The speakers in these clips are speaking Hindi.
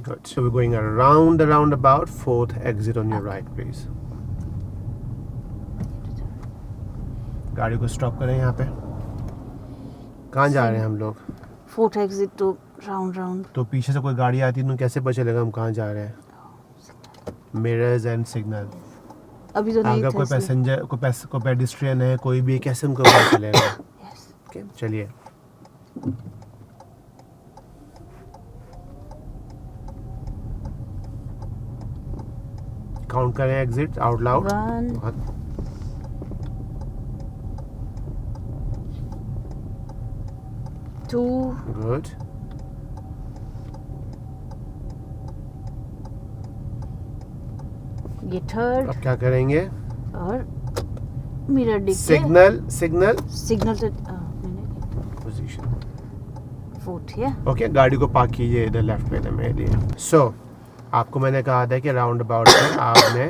Good. So we're going around the roundabout, 4th exit on your right, please. गाड़ी को स्टॉप करें यहाँ पे. कहाँ जा रहे हैं हम लोग? 4th exit तो राउंड. तो पीछे से कोई गाड़ी आती है तो कैसे पता चलेगा हम कहाँ जा रहे हैं? Mirrors and signal. अभी तो नहीं अगर था कोई पैसेंजर कोई पेडिस्ट्रियन है कोई भी, कैसे हमको पता चलेगा? ओके, चलिए. काउंट करें एग्जिट आउट लाउड. 1 2 गुड. ये 3rd अब क्या करेंगे? और मिरर दिख सिग्नल तो पोजीशन. 4th है. ओके, गाड़ी को पार्क कीजिए इधर लेफ्ट में मेरे लिए. सो आपको मैंने कहा था कि राउंड अबाउट में आपने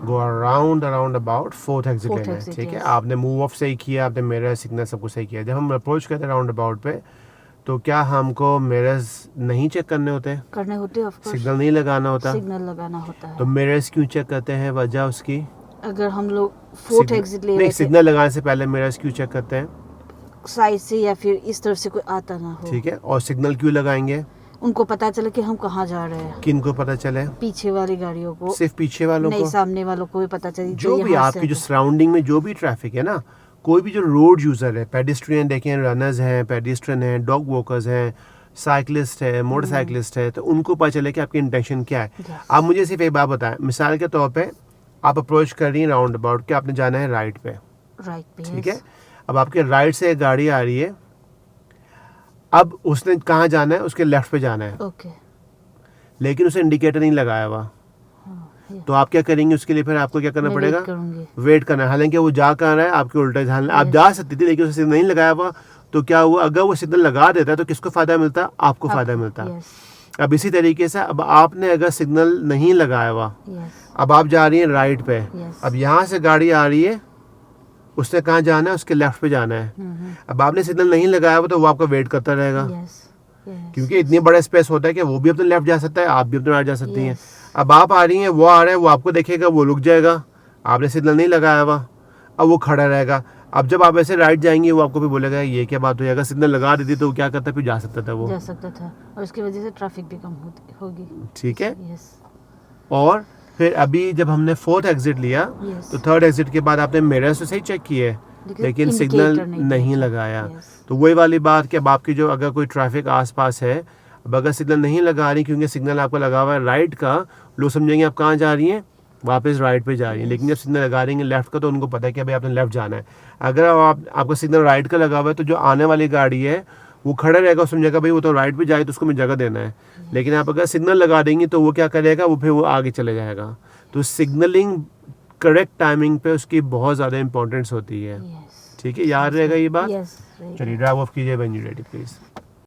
go around about 4th exit लेना है. ठीक है, आपने मूव ऑफ सही किया, आपने मिरर सिग्नल सब कुछ सही किया. जब हम अप्रोच करते हैं राउंड अबाउट पे तो क्या हमको मिरर्स नहीं चेक करने होते? करने होते ऑफ कोर्स. सिग्नल नहीं लगाना होता? सिग्नल लगाना होता है. तो मिरर्स क्यों चेक करते हैं? वजह उसकी, अगर हम लोग 4th एग्जिट ले रहे नहीं, थे सिग्नल लगाने से पहले मिरर्स क्यों चेक करते हैं? साइड से या फिर इस तरफ से कोई आता ना हो. ठीक है, और सिग्नल क्यों लगाएंगे? उनको पता चले कि हम कहाँ जा रहे हैं. किन को पता चले? पीछे वाली गाड़ियों को. सिर्फ पीछे वालों नहीं, को? सामने वालों को भी पता चले. जो भी आपकी जो सराउंडिंग में जो भी ट्रैफिक है ना, कोई भी जो रोड यूजर है, पेडिस्ट्रियन देखें, रनर्स हैं, पेडिस्ट्रियन हैं, डॉग वॉकर्स हैं, साइकिलिस्ट है, मोटरसाइकिलिस्ट है, तो उनको पता चले कि आपकी इंटेंशन क्या है. आप मुझे सिर्फ एक बात बताएं, मिसाल के तौर पे आप अप्रोच कर रही हैं राउंड अबाउट के, आपने जाना है राइट पे. ठीक है, अब आपके राइट से एक गाड़ी आ रही है, अब उसने कहाँ जाना है? उसके लेफ्ट पे जाना है. ओके. लेकिन उसे इंडिकेटर नहीं लगाया हुआ. तो आप क्या करेंगे उसके लिए? फिर आपको क्या करना पड़ेगा? वेट करना है. हालांकि वो जा कर रहा है, आपके उल्टा आप जा सकती थी, लेकिन उसे नहीं लगाया हुआ. तो क्या हुआ? अगर वो सिग्नल लगा देता है तो किसको फायदा मिलता? आपको फायदा मिलता. अब इसी तरीके से अब आपने अगर सिग्नल नहीं लगाया हुआ, अब आप जा रही हैं राइट पे, अब यहाँ से गाड़ी आ रही है, उसने कहाँ जाना है? उसके लेफ्ट पे जाना है. अब आपने सिग्नल नहीं लगाया हुआ तो वो आपका वेट करता रहेगा. क्योंकि इतनी बड़ा स्पेस होता है कि वो भी अपने लेफ्ट जा सकता है, आप भी अपने राइट जा सकती हैं. अब आप आ रही हैं, वो आ रहा है, वो आपको देखेगा, वो रुक जाएगा. आपने सिग्नल नहीं लगाया हुआ, अब वो खड़ा रहेगा. अब जब आप ऐसे राइट जाएंगे वो आपको भी बोलेगा ये क्या बात हुई. अगर सिग्नल लगा देती तो वो क्या करता? फिर जा सकता था, वो जा सकता था, और उसकी वजह से ट्रैफिक भी कम होगी. ठीक है. और फिर अभी जब हमने 4th एग्जिट लिया तो 3rd एग्जिट के बाद आपने मिरर्स तो सही चेक किए, लेकिन सिग्नल नहीं लगाया. तो वही वाली बात कि अब आपकी जो अगर कोई ट्रैफिक आसपास है, अब अगर सिग्नल नहीं लगा रही, क्योंकि सिग्नल आपका लगा हुआ है राइट का, लोग समझेंगे आप कहाँ जा रही हैं, वापस राइट पे जा रही है. लेकिन जब सिग्नल लगा रही है लेफ्ट का, तो उनको पता है कि भाई आपने लेफ्ट जाना है. अगर आपका सिग्नल राइट का लगा हुआ है तो जो आने वाली गाड़ी है वो खड़ा रहेगा, समझेगा भाई वो तो राइट पे जाए तो उसको मुझे जगह देना है. लेकिन आप अगर सिग्नल लगा देंगी तो वो क्या करेगा? वो फिर वो आगे चले जाएगा. तो सिग्नलिंग करेक्ट टाइमिंग पे उसकी बहुत ज़्यादा इंपॉर्टेंस होती है. ठीक है, याद रहेगा ये बात. चलिए ड्राइव ऑफ कीजिए व्हेन यू रेडी प्लीज़.